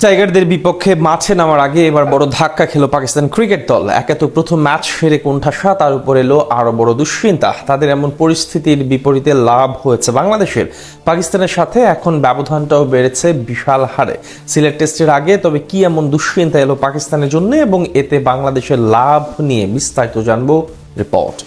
টাইগারদের বিপক্ষে মাঠে নামার আগে এবার বড় ধাক্কা খেলো পাকিস্তান ক্রিকেট দল। একে তো প্রথম ম্যাচ হেরে কোণঠাসা, তার উপর এলো আরো বড় দুশ্চিন্তা। তাদের এমন পরিস্থিতির বিপরীতে লাভ হয়েছে বাংলাদেশের। পাকিস্তানের সাথে এখন ব্যবধানটাও বেড়েছে বিশাল হারে সিলেট টেস্টের আগে। তবে কি এমন দুশ্চিন্তা এলো পাকিস্তানের জন্য এবং এতে বাংলাদেশের লাভ নিয়ে বিস্তারিত জানবো রিপোর্ট।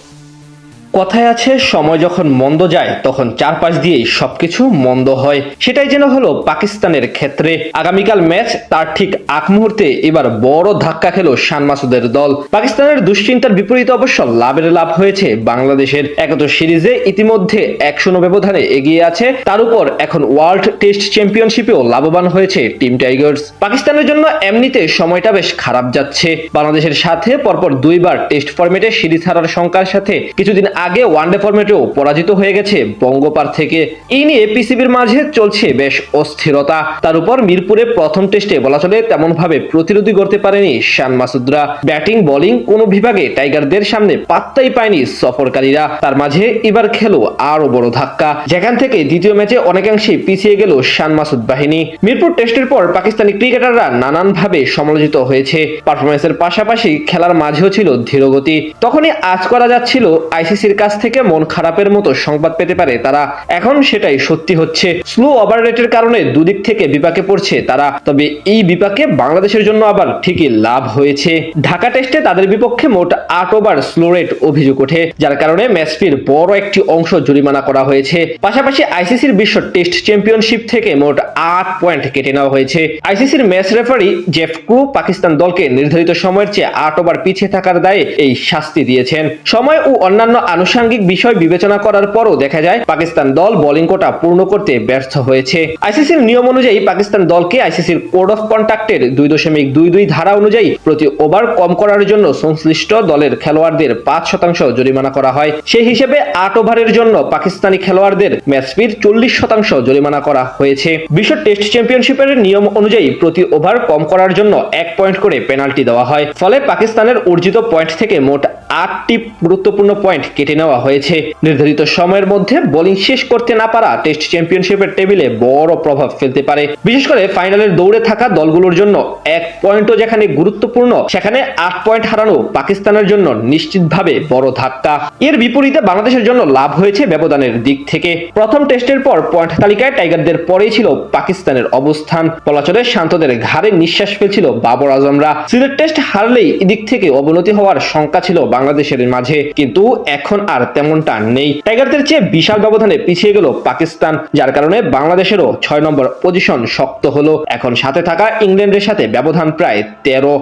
কথায় আছে, সময় যখন মন্দ যায় তখন চারপাশ দিয়েই সবকিছু মন্দ হয়। সেটাই যেন হলো পাকিস্তানের ক্ষেত্রে। আগামীকাল ম্যাচ, তার ঠিক আগ মুহূর্তে এবার বড় ধাক্কা খেলো শান মাসুদের দল। পাকিস্তানের দুশ্চিন্তার বিপরীতে অবশ্য লাভের লাভ হয়েছে বাংলাদেশের। একত সিরিজে ইতিমধ্যে 1-0 ব্যবধানে এগিয়ে আছে, তার উপর এখন ওয়ার্ল্ড টেস্ট চ্যাম্পিয়নশিপেও লাভবান হয়েছে টিম টাইগার্স। পাকিস্তানের জন্য এমনিতে সময়টা বেশ খারাপ যাচ্ছে। বাংলাদেশের সাথে পরপর দুইবার টেস্ট ফরম্যাটে সিরিজ হারার শঙ্কার সাথে কিছুদিন আগে ওয়ানডে ফরম্যাটেও পরাজিত হয়ে গেছে বঙ্গোপার থেকে। এই নিয়ে পিসিবির মাঝে চলছে বেশ অস্থিরতা। তার উপর মিরপুরে প্রথম টেস্টে বলা চলে তেমন ভাবে প্রতিরোধী করতে পারেনি শান মাসুদরা। ব্যাটিং বোলিং কোনো বিভাগে টাইগারদের সামনে পাত্তাই পায়নি সফরকারীরা। তার মাঝে এবার খেলো আরো বড় ধাক্কা, যেখান থেকে দ্বিতীয় ম্যাচে অনেকাংশেই পিছিয়ে গেল শান মাসুদ বাহিনী। মিরপুর টেস্টের পর পাকিস্তানি ক্রিকেটাররা নানানভাবে সমালোচিত হয়েছে। পারফরমেন্সের পাশাপাশি খেলার মাঝেও ছিল ধীরগতি। তখনই আজ করা যাচ্ছিল আইসিসির কাছ থেকে মন খারাপের মতো সংবাদ পেতে পারে তারা। এখন সেটাই সত্যি হচ্ছে। স্লো ওভার রেটের কারণে দুদিক থেকে বিপাকে পড়ছে তারা। তবে এই বিপাকে বাংলাদেশের জন্য আবার ঠিকই লাভ হয়েছে। ঢাকা টেস্টে তাদের বিপক্ষে মোট 8 ওভার স্লো রেট অভিযোগ ওঠে, যার কারণে ম্যাচ ফির বড় একটি অংশ জরিমানা করা হয়েছে। পাশাপাশি আইসিসির বিশ্ব টেস্ট চ্যাম্পিয়নশিপ থেকে মোট 8 পয়েন্ট কেটে নেওয়া হয়েছে। আইসিসির match referee Jeff crew Pakistan দলকে নির্ধারিত সময়ের চেয়ে 8 ওভার পিছিয়ে থাকার দায়ে এই শাস্তি দিয়েছেন। সময় ও অন্যান্য আনুষঙ্গিক বিষয় বিবেচনা করার পরও দেখা যায় পাকিস্তান দল বোলিং কোটা পূর্ণ করতে ব্যর্থ হয়েছে। আইসিসির নিয়ম অনুযায়ী পাকিস্তান দলকে আইসিসির কোড অফ কন্ডাক্টের 2.22 ধারা অনুযায়ী প্রতি ওভার কম করার জন্য সংশ্লিষ্ট দলের খেলোয়াড়দের 5% জরিমানা করা হয়। সেই হিসেবে 8 ওভারের জন্য পাকিস্তানি খেলোয়াড়দের ম্যাচ ফির 40% জরিমানা করা হয়েছে। বিশ্ব টেস্ট চ্যাম্পিয়নশিপের নিয়ম অনুযায়ী প্রতি ওভার কম করার জন্য 1 পয়েন্ট করে পেনাল্টি দেওয়া হয়। ফলে পাকিস্তানের অর্জিত পয়েন্ট থেকে মোট 8টি গুরুত্বপূর্ণ পয়েন্ট কেটে নেওয়া হয়েছে। নির্ধারিত সময়ের মধ্যে বোলিং শেষ করতে না পারা টেস্ট চ্যাম্পিয়নশিপের টেবিলে বড় প্রভাব ফেলতে পারে। বিশেষ করে ফাইনালের দৌড়ে থাকা দলগুলোর জন্য 1 পয়েন্টও যেখানে গুরুত্বপূর্ণ, সেখানে 8 পয়েন্ট হারানো পাকিস্তানের জন্য নিশ্চিতভাবে বড় ধাক্কা। এর বিপরীতে বাংলাদেশের জন্য লাভ হয়েছে ব্যবধানের দিক থেকে। প্রথম টেস্টের পর পয়েন্ট তালিকায় টাইগারদের পরেই ছিল পাকিস্তানের অবস্থান। বলা চলে শান্তদের ঘাড়ে নিঃশ্বাস ফেলছিল বাবর আজমরা। সিলেট টেস্ট হারলেই এদিক থেকে অবনতি হওয়ার শঙ্কা ছিল বাংলাদেশের মাঝে, কিন্তু এখন আর তেমনটা নেই। টাইগারদের চেয়ে বিশাল ব্যবধানে পিছিয়ে গেল পাকিস্তান, যার কারণে বাংলাদেশেরও 6 নম্বর পজিশন শক্ত হলো। এখন সাথে থাকা ইংল্যান্ডের সাথে ব্যবধান প্রায় 13।